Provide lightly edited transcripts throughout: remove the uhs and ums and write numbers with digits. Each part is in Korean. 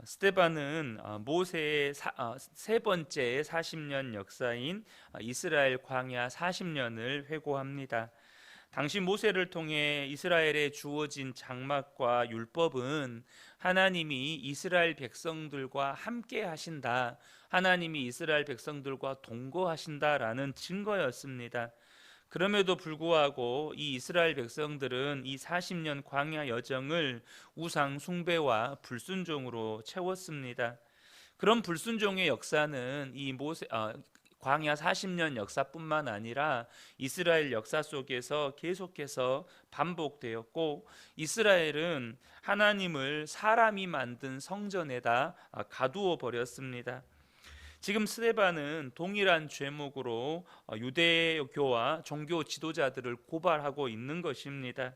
스데반은 모세의 세 번째 40년 역사인 이스라엘 광야 40년을 회고합니다. 당시 모세를 통해 이스라엘에 주어진 장막과 율법은 하나님이 이스라엘 백성들과 함께 하신다, 하나님이 이스라엘 백성들과 동거하신다라는 증거였습니다. 그럼에도 불구하고 이 이스라엘 백성들은 이 40년 광야 여정을 우상 숭배와 불순종으로 채웠습니다. 그런 불순종의 역사는 이 광야 40년 역사뿐만 아니라 이스라엘 역사 속에서 계속해서 반복되었고, 이스라엘은 하나님을 사람이 만든 성전에다 가두어 버렸습니다. 지금 스데반은 동일한 죄목으로 유대교와 종교 지도자들을 고발하고 있는 것입니다.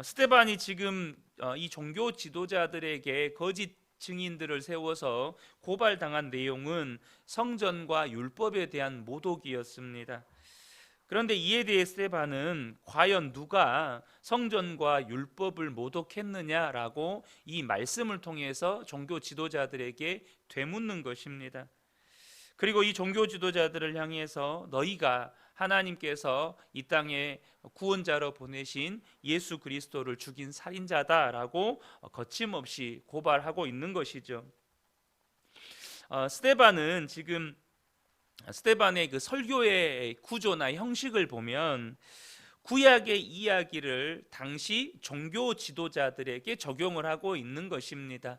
스데반이 지금 이 종교 지도자들에게 거짓 증인들을 세워서 고발당한 내용은 성전과 율법에 대한 모독이었습니다. 그런데 이에 대해 스데반은 과연 누가 성전과 율법을 모독했느냐라고 이 말씀을 통해서 종교 지도자들에게 되묻는 것입니다. 그리고 이 종교 지도자들을 향해서 너희가 하나님께서 이 땅에 구원자로 보내신 예수 그리스도를 죽인 살인자다라고 거침없이 고발하고 있는 것이죠. 스데반은 지금 스데반의 그 설교의 구조나 형식을 보면 구약의 이야기를 당시 종교 지도자들에게 적용을 하고 있는 것입니다.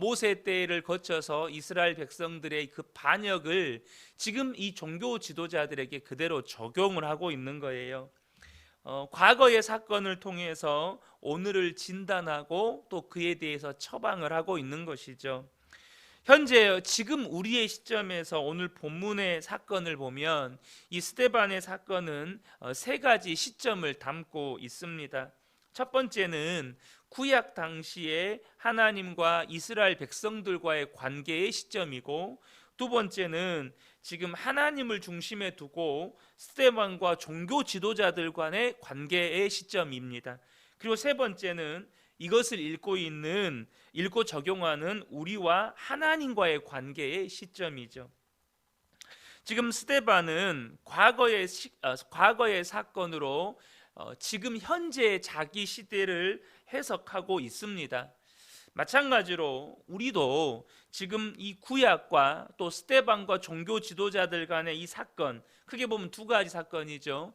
모세 때를 거쳐서 이스라엘 백성들의 그 반역을 지금 이 종교 지도자들에게 그대로 적용을 하고 있는 거예요. 과거의 사건을 통해서 오늘을 진단하고 또 그에 대해서 처방을 하고 있는 것이죠. 현재 지금 우리의 시점에서 오늘 본문의 사건을 보면 이 스데반의 사건은 세 가지 시점을 담고 있습니다. 첫 번째는 구약 당시에 하나님과 이스라엘 백성들과의 관계의 시점이고, 두 번째는 지금 하나님을 중심에 두고 스데반과 종교 지도자들 간의 관계의 시점입니다. 그리고 세 번째는 이것을 읽고 적용하는 우리와 하나님과의 관계의 시점이죠. 지금 스데반은 과거의 사건으로 지금 현재의 자기 시대를 해석하고 있습니다. 마찬가지로 우리도 지금 이 구약과 또 스데반과 종교 지도자들 간의 이 사건, 크게 보면 두 가지 사건이죠.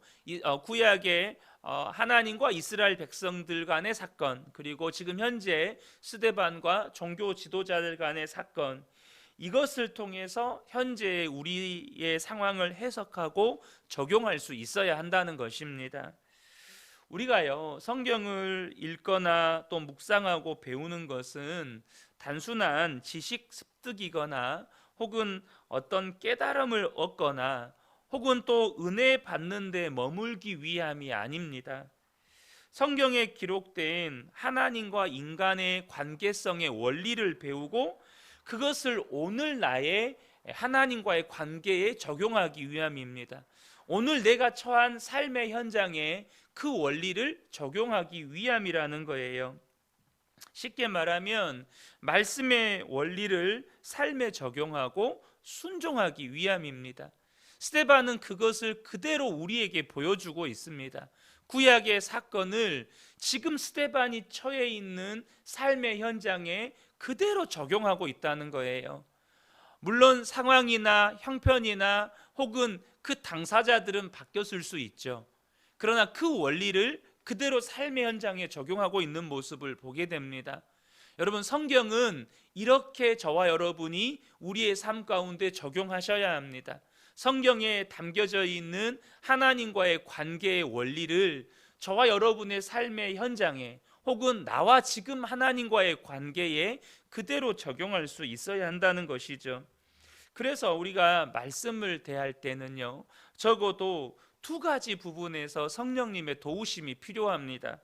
구약의 하나님과 이스라엘 백성들 간의 사건, 그리고 지금 현재 스데반과 종교 지도자들 간의 사건, 이것을 통해서 현재 우리의 상황을 해석하고 적용할 수 있어야 한다는 것입니다. 우리가요, 성경을 읽거나 또 묵상하고 배우는 것은 단순한 지식 습득이거나 혹은 어떤 깨달음을 얻거나 혹은 또 은혜 받는 데 머물기 위함이 아닙니다. 성경에 기록된 하나님과 인간의 관계성의 원리를 배우고 그것을 오늘 나의 하나님과의 관계에 적용하기 위함입니다. 오늘 내가 처한 삶의 현장에 그 원리를 적용하기 위함이라는 거예요. 쉽게 말하면 말씀의 원리를 삶에 적용하고 순종하기 위함입니다. 스데반은 그것을 그대로 우리에게 보여주고 있습니다. 구약의 사건을 지금 스데반이 처해 있는 삶의 현장에 그대로 적용하고 있다는 거예요. 물론 상황이나 형편이나 혹은 그 당사자들은 바뀌었을 수 있죠. 그러나 그 원리를 그대로 삶의 현장에 적용하고 있는 모습을 보게 됩니다. 여러분, 성경은 이렇게 저와 여러분이 우리의 삶 가운데 적용하셔야 합니다. 성경에 담겨져 있는 하나님과의 관계의 원리를 저와 여러분의 삶의 현장에 혹은 나와 지금 하나님과의 관계에 그대로 적용할 수 있어야 한다는 것이죠. 그래서 우리가 말씀을 대할 때는요, 적어도 두 가지 부분에서 성령님의 도우심이 필요합니다.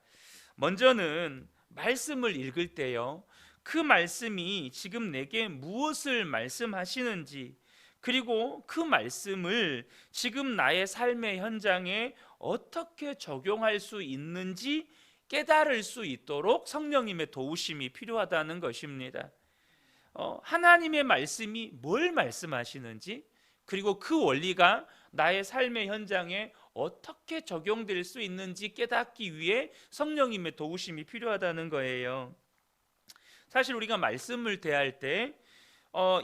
먼저는 말씀을 읽을 때요, 그 말씀이 지금 내게 무엇을 말씀하시는지, 그리고 그 말씀을 지금 나의 삶의 현장에 어떻게 적용할 수 있는지, 깨달을 수 있도록 성령님의 도우심이 필요하다는 것입니다. 하나님의 말씀이 뭘 말씀하시는지, 그리고 그 원리가 나의 삶의 현장에 어떻게 적용될 수 있는지 깨닫기 위해 성령님의 도우심이 필요하다는 거예요. 사실 우리가 말씀을 대할 때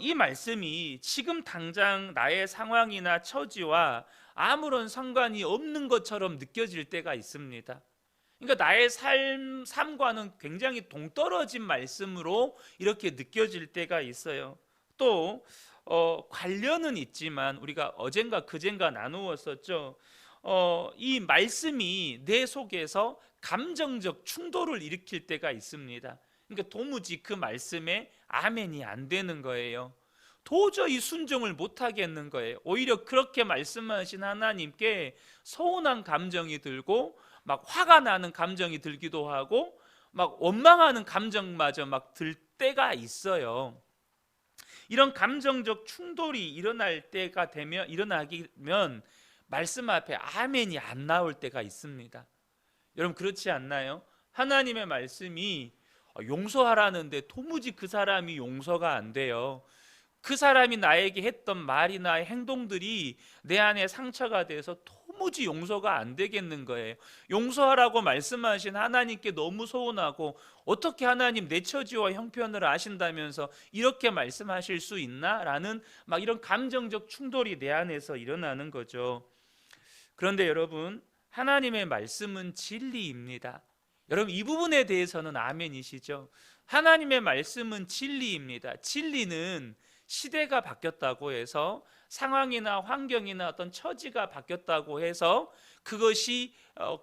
이 말씀이 지금 당장 나의 상황이나 처지와 아무런 상관이 없는 것처럼 느껴질 때가 있습니다. 그러니까 나의 삶과는 굉장히 동떨어진 말씀으로 이렇게 느껴질 때가 있어요. 또 관련은 있지만 우리가 어젠가 그젠가 나누었었죠. 이 말씀이 내 속에서 감정적 충돌을 일으킬 때가 있습니다. 그러니까 도무지 그 말씀에 아멘이 안 되는 거예요. 도저히 순종을 못 하겠는 거예요. 오히려 그렇게 말씀하신 하나님께 서운한 감정이 들고 막 화가 나는 감정이 들기도 하고 막 원망하는 감정마저 막 들 때가 있어요. 이런 감정적 충돌이 일어나면 말씀 앞에 아멘이 안 나올 때가 있습니다. 여러분 그렇지 않나요? 하나님의 말씀이 용서하라는데 도무지 그 사람이 용서가 안 돼요. 그 사람이 나에게 했던 말이나 행동들이 내 안에 상처가 돼서 도무지 용서가 안 되겠는 거예요. 용서하라고 말씀하신 하나님께 너무 서운하고, 어떻게 하나님 내 처지와 형편을 아신다면서 이렇게 말씀하실 수 있나? 라는 막 이런 감정적 충돌이 내 안에서 일어나는 거죠. 그런데 여러분, 하나님의 말씀은 진리입니다. 여러분 이 부분에 대해서는 아멘이시죠? 하나님의 말씀은 진리입니다. 진리는 시대가 바뀌었다고 해서, 상황이나 환경이나 어떤 처지가 바뀌었다고 해서 그것이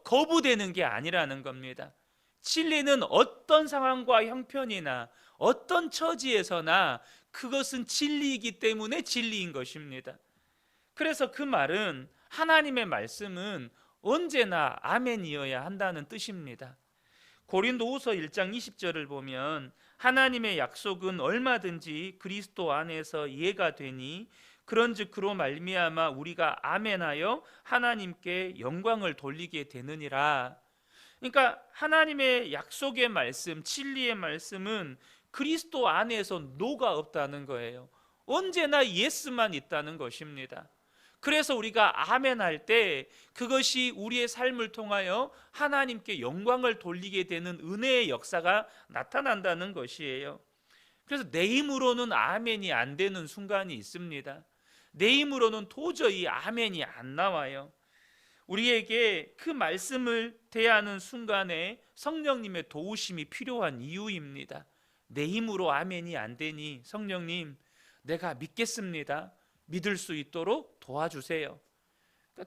거부되는 게 아니라는 겁니다. 진리는 어떤 상황과 형편이나 어떤 처지에서나 그것은 진리이기 때문에 진리인 것입니다. 그래서 그 말은, 하나님의 말씀은 언제나 아멘이어야 한다는 뜻입니다. 고린도후서 1장 20절을 보면 하나님의 약속은 얼마든지 그리스도 안에서 이해가 되니 그런즉 그로 말미암아 우리가 아멘하여 하나님께 영광을 돌리게 되느니라. 그러니까 하나님의 약속의 말씀, 진리의 말씀은 그리스도 안에서 노가 없다는 거예요. 언제나 예스만 있다는 것입니다. 그래서 우리가 아멘할 때 그것이 우리의 삶을 통하여 하나님께 영광을 돌리게 되는 은혜의 역사가 나타난다는 것이에요. 그래서 내 힘으로는 아멘이 안 되는 순간이 있습니다. 내 힘으로는 도저히 아멘이 안 나와요. 우리에게 그 말씀을 대하는 순간에 성령님의 도우심이 필요한 이유입니다. 내 힘으로 아멘이 안 되니 성령님, 내가 믿겠습니다. 믿을 수 있도록 도와주세요.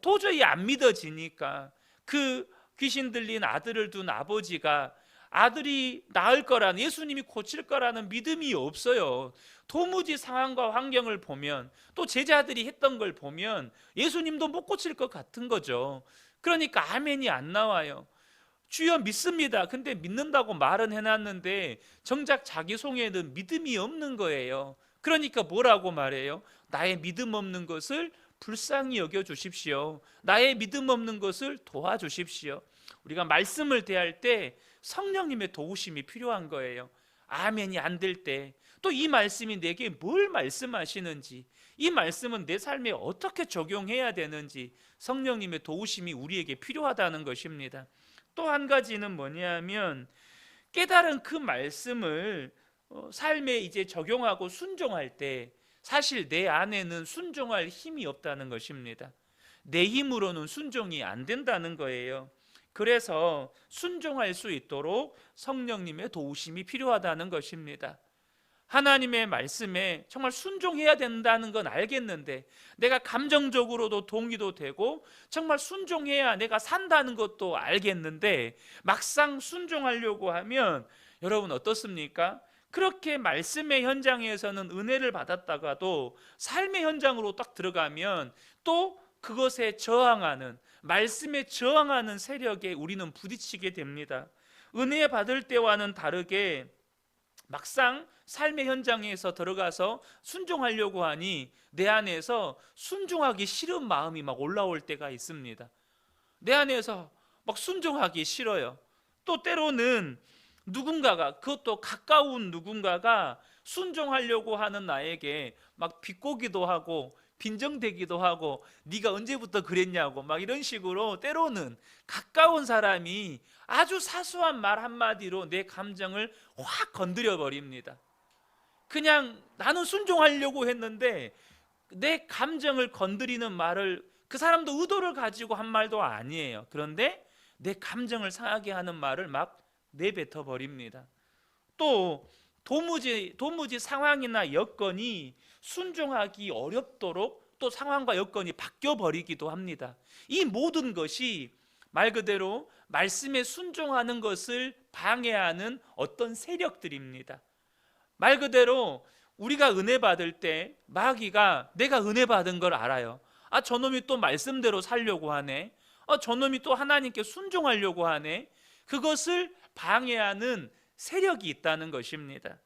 도저히 안 믿어지니까 그 귀신 들린 아들을 둔 아버지가 아들이 나을 거라는, 예수님이 고칠 거라는 믿음이 없어요. 도무지 상황과 환경을 보면, 또 제자들이 했던 걸 보면 예수님도 못 고칠 것 같은 거죠. 그러니까 아멘이 안 나와요. 주여 믿습니다. 근데 믿는다고 말은 해놨는데 정작 자기 속에는 믿음이 없는 거예요. 그러니까 뭐라고 말해요? 나의 믿음 없는 것을 불쌍히 여겨 주십시오. 나의 믿음 없는 것을 도와주십시오. 우리가 말씀을 대할 때 성령님의 도우심이 필요한 거예요. 아멘이 안 될 때, 또 이 말씀이 내게 뭘 말씀하시는지, 이 말씀은 내 삶에 어떻게 적용해야 되는지 성령님의 도우심이 우리에게 필요하다는 것입니다. 또 한 가지는 뭐냐면, 깨달은 그 말씀을 삶에 이제 적용하고 순종할 때 사실 내 안에는 순종할 힘이 없다는 것입니다. 내 힘으로는 순종이 안 된다는 거예요. 그래서 순종할 수 있도록 성령님의 도우심이 필요하다는 것입니다. 하나님의 말씀에 정말 순종해야 된다는 건 알겠는데, 내가 감정적으로도 동의도 되고 정말 순종해야 내가 산다는 것도 알겠는데, 막상 순종하려고 하면 여러분 어떻습니까? 그렇게 말씀의 현장에서는 은혜를 받았다가도 삶의 현장으로 딱 들어가면 또 그것에 저항하는, 말씀에 저항하는 세력에 우리는 부딪히게 됩니다. 은혜 받을 때와는 다르게 막상 삶의 현장에서 들어가서 순종하려고 하니 내 안에서 순종하기 싫은 마음이 막 올라올 때가 있습니다. 내 안에서 막 순종하기 싫어요. 또 때로는 누군가가, 그것도 가까운 누군가가 순종하려고 하는 나에게 막 비꼬기도 하고 빈정대기도 하고 네가 언제부터 그랬냐고 막 이런 식으로 때로는 가까운 사람이 아주 사소한 말 한마디로 내 감정을 확 건드려 버립니다. 그냥 나는 순종하려고 했는데 내 감정을 건드리는 말을, 그 사람도 의도를 가지고 한 말도 아니에요. 그런데 내 감정을 상하게 하는 말을 막 내뱉어 버립니다. 또 도무지 상황이나 여건이 순종하기 어렵도록 또 상황과 여건이 바뀌어 버리기도 합니다. 이 모든 것이 말 그대로 말씀에 순종하는 것을 방해하는 어떤 세력들입니다. 말 그대로 우리가 은혜 받을 때 마귀가 내가 은혜 받은 걸 알아요. 아, 저놈이 또 말씀대로 살려고 하네. 저놈이 또 하나님께 순종하려고 하네. 그것을 방해하는 세력이 있다는 것입니다.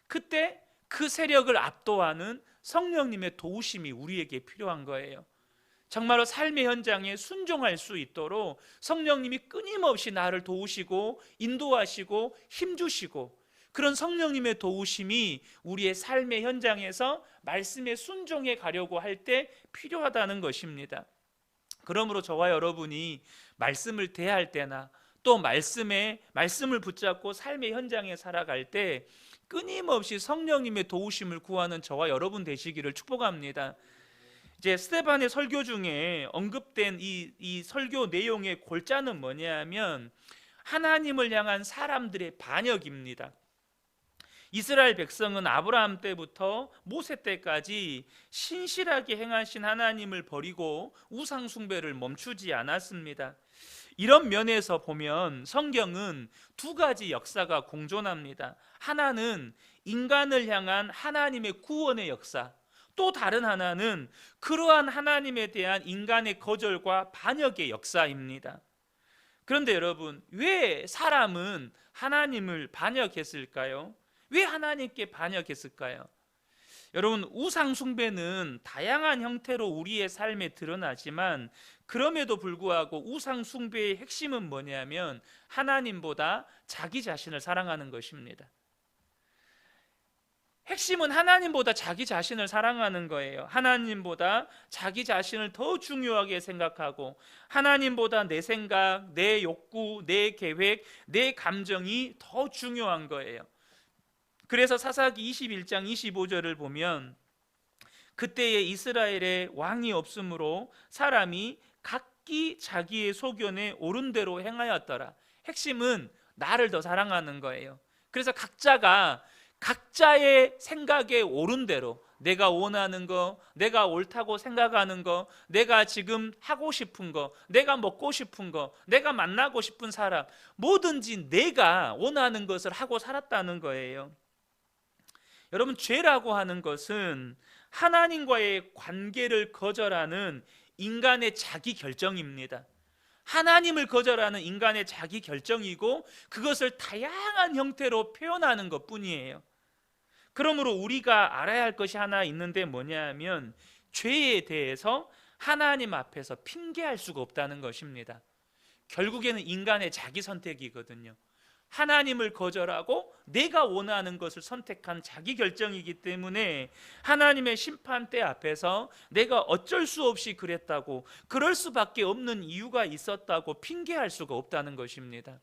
그때 그 세력을 압도하는 성령님의 도우심이 우리에게 필요한 거예요. 정말로 삶의 현장에 순종할 수 있도록 성령님이 끊임없이 나를 도우시고 인도하시고 힘주시고, 그런 성령님의 도우심이 우리의 삶의 현장에서 말씀에 순종해 가려고 할 때 필요하다는 것입니다. 그러므로 저와 여러분이 말씀을 대할 때나 또 말씀을 붙잡고 삶의 현장에 살아갈 때 끊임없이 성령님의 도우심을 구하는 저와 여러분 되시기를 축복합니다. 이제 스데반의 설교 중에 언급된 이 설교 내용의 골자는 뭐냐면 하나님을 향한 사람들의 반역입니다. 이스라엘 백성은 아브라함 때부터 모세 때까지 신실하게 행하신 하나님을 버리고 우상 숭배를 멈추지 않았습니다. 이런 면에서 보면 성경은 두 가지 역사가 공존합니다. 하나는 인간을 향한 하나님의 구원의 역사, 또 다른 하나는 그러한 하나님에 대한 인간의 거절과 반역의 역사입니다. 그런데 여러분, 왜 사람은 하나님을 반역했을까요? 왜 하나님께 반역했을까요? 여러분, 우상 숭배는 다양한 형태로 우리의 삶에 드러나지만 그럼에도 불구하고 우상 숭배의 핵심은 뭐냐면 하나님보다 자기 자신을 사랑하는 것입니다. 핵심은 하나님보다 자기 자신을 사랑하는 거예요. 하나님보다 자기 자신을 더 중요하게 생각하고 하나님보다 내 생각, 내 욕구, 내 계획, 내 감정이 더 중요한 거예요. 그래서 사사기 21장 25절을 보면 그때에 이스라엘에 왕이 없으므로 사람이 각기 자기의 소견에 옳은 대로 행하였더라. 핵심은 나를 더 사랑하는 거예요. 그래서 각자가 각자의 생각에 옳은 대로, 내가 원하는 거, 내가 옳다고 생각하는 거, 내가 지금 하고 싶은 거, 내가 먹고 싶은 거, 내가 만나고 싶은 사람, 뭐든지 내가 원하는 것을 하고 살았다는 거예요. 여러분, 죄라고 하는 것은 하나님과의 관계를 거절하는 인간의 자기 결정입니다. 하나님을 거절하는 인간의 자기 결정이고 그것을 다양한 형태로 표현하는 것뿐이에요. 그러므로 우리가 알아야 할 것이 하나 있는데 뭐냐면 죄에 대해서 하나님 앞에서 핑계할 수가 없다는 것입니다. 결국에는 인간의 자기 선택이거든요. 하나님을 거절하고 내가 원하는 것을 선택한 자기 결정이기 때문에 하나님의 심판대 앞에서 내가 어쩔 수 없이 그랬다고, 그럴 수밖에 없는 이유가 있었다고 핑계할 수가 없다는 것입니다.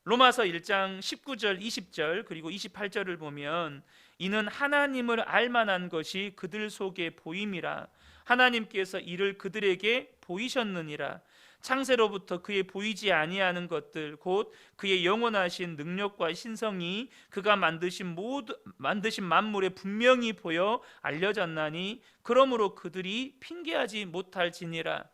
로마서 1장 19절 20절 그리고 28절을 보면 이는 하나님을 알만한 것이 그들 속에 보임이라 하나님께서 이를 그들에게 보이셨느니라. 창세로부터 그의 보이지 아니하는 것들 곧 그의 영원하신 능력과 신성이 그가 만드신 만물에 분명히 보여 알려졌나니 그러므로 그들이 핑계하지 못할지니라.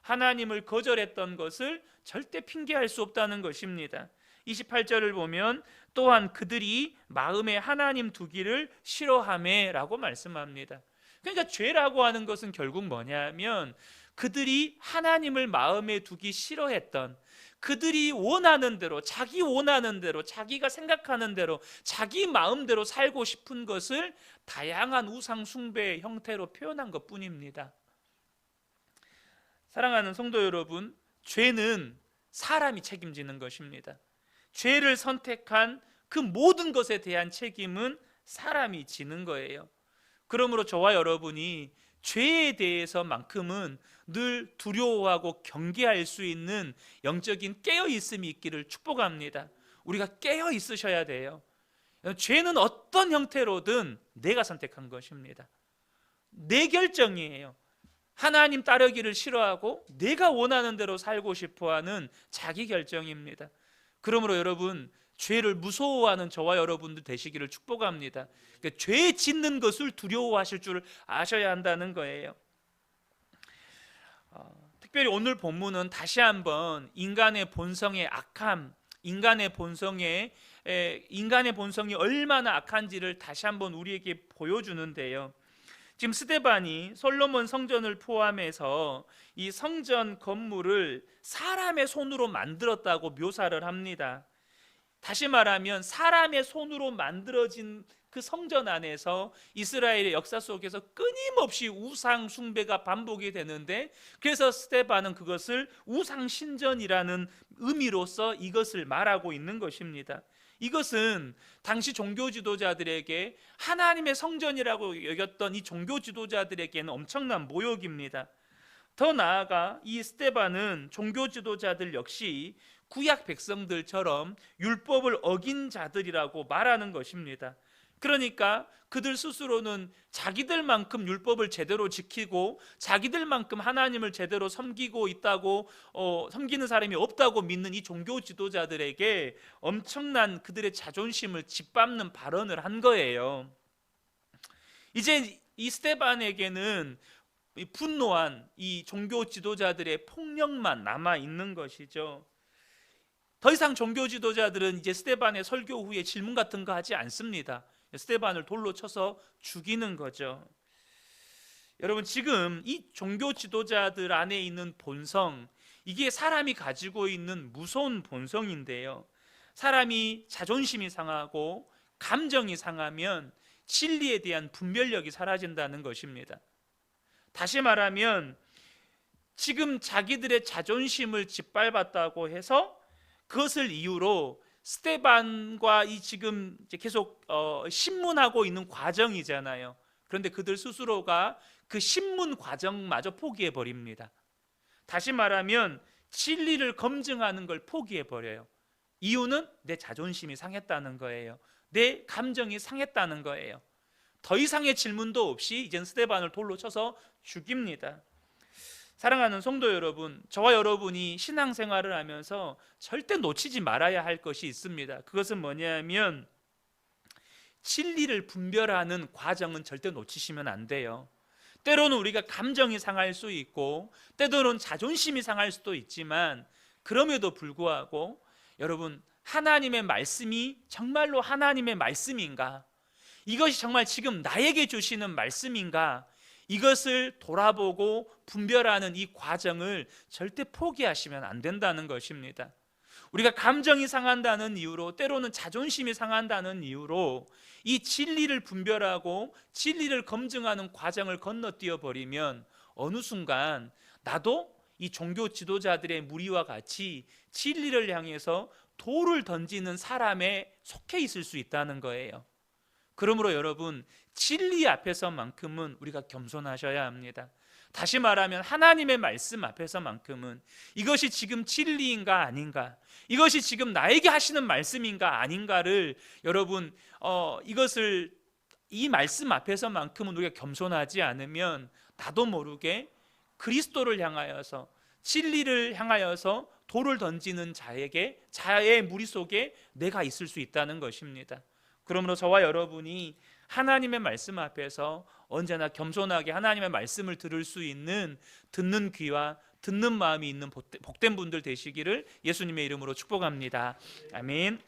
하나님을 거절했던 것을 절대 핑계할 수 없다는 것입니다. 28절을 보면 또한 그들이 마음에 하나님 두기를 싫어하매라고 말씀합니다. 그러니까 죄라고 하는 것은 결국 뭐냐면 그들이 하나님을 마음에 두기 싫어했던, 그들이 원하는 대로, 자기 원하는 대로, 자기가 생각하는 대로, 자기 마음대로 살고 싶은 것을 다양한 우상 숭배의 형태로 표현한 것뿐입니다. 사랑하는 성도 여러분, 죄는 사람이 책임지는 것입니다. 죄를 선택한 그 모든 것에 대한 책임은 사람이 지는 거예요. 그러므로 저와 여러분이 죄에 대해서만큼은 늘 두려워하고 경계할 수 있는 영적인 깨어있음이 있기를 축복합니다. 우리가 깨어 있으셔야 돼요. 죄는 어떤 형태로든 내가 선택한 것입니다. 내 결정이에요. 하나님 따르기를 싫어하고 내가 원하는 대로 살고 싶어하는 자기 결정입니다. 그러므로 여러분, 죄를 무서워하는 저와 여러분들 되시기를 축복합니다. 그러니까 죄 짓는 것을 두려워하실 줄 아셔야 한다는 거예요. 특별히 오늘 본문은 다시 한번 인간의 본성의 악함, 인간의 본성이 얼마나 악한지를 다시 한번 우리에게 보여주는데요. 지금 스데반이 솔로몬 성전을 포함해서 이 성전 건물을 사람의 손으로 만들었다고 묘사를 합니다. 다시 말하면 사람의 손으로 만들어진 그 성전 안에서 이스라엘의 역사 속에서 끊임없이 우상 숭배가 반복이 되는데, 그래서 스데반은 그것을 우상 신전이라는 의미로서 이것을 말하고 있는 것입니다. 이것은 당시 종교 지도자들에게 하나님의 성전이라고 여겼던 이 종교 지도자들에게는 엄청난 모욕입니다. 더 나아가 이 스데반은 종교 지도자들 역시 구약 백성들처럼 율법을 어긴 자들이라고 말하는 것입니다. 그러니까 그들 스스로는 자기들만큼 율법을 제대로 지키고 자기들만큼 하나님을 제대로 섬기고 있다고 섬기는 사람이 없다고 믿는 이 종교 지도자들에게 엄청난 그들의 자존심을 짓밟는 발언을 한 거예요. 이제 이 스데반에게는 분노한 이 종교 지도자들의 폭력만 남아 있는 것이죠. 더 이상 종교 지도자들은 이제 스데반의 설교 후에 질문 같은 거 하지 않습니다. 스데반을 돌로 쳐서 죽이는 거죠. 여러분, 지금 이 종교 지도자들 안에 있는 본성, 이게 사람이 가지고 있는 무서운 본성인데요. 사람이 자존심이 상하고 감정이 상하면 진리에 대한 분별력이 사라진다는 것입니다. 다시 말하면 지금 자기들의 자존심을 짓밟았다고 해서 그것을 이유로 스데반과 이 지금 계속 신문하고 있는 과정이잖아요. 그런데 그들 스스로가 그 신문 과정마저 포기해 버립니다. 다시 말하면 진리를 검증하는 걸 포기해 버려요. 이유는 내 자존심이 상했다는 거예요. 내 감정이 상했다는 거예요. 더 이상의 질문도 없이 이젠 스데반을 돌로 쳐서 죽입니다. 사랑하는 성도 여러분, 저와 여러분이 신앙생활을 하면서 절대 놓치지 말아야 할 것이 있습니다. 그것은 뭐냐면 진리를 분별하는 과정은 절대 놓치시면 안 돼요. 때로는 우리가 감정이 상할 수 있고 때로는 자존심이 상할 수도 있지만, 그럼에도 불구하고 여러분, 하나님의 말씀이 정말로 하나님의 말씀인가? 이것이 정말 지금 나에게 주시는 말씀인가? 이것을 돌아보고 분별하는 이 과정을 절대 포기하시면 안 된다는 것입니다. 우리가 감정이 상한다는 이유로, 때로는 자존심이 상한다는 이유로 이 진리를 분별하고 진리를 검증하는 과정을 건너뛰어 버리면 어느 순간 나도 이 종교 지도자들의 무리와 같이 진리를 향해서 돌을 던지는 사람에 속해 있을 수 있다는 거예요. 그러므로 여러분, 진리 앞에서만큼은 우리가 겸손하셔야 합니다. 다시 말하면 하나님의 말씀 앞에서만큼은 이것이 지금 진리인가 아닌가, 이것이 지금 나에게 하시는 말씀인가 아닌가를 여러분 이 말씀 앞에서만큼은 우리가 겸손하지 않으면 나도 모르게 그리스도를 향하여서, 진리를 향하여서 돌을 던지는 자의 무리 속에 내가 있을 수 있다는 것입니다. 그러므로 저와 여러분이 하나님의 말씀 앞에서 언제나 겸손하게 하나님의 말씀을 들을 수 있는 듣는 귀와 듣는 마음이 있는 복된 분들 되시기를 예수님의 이름으로 축복합니다. 아멘.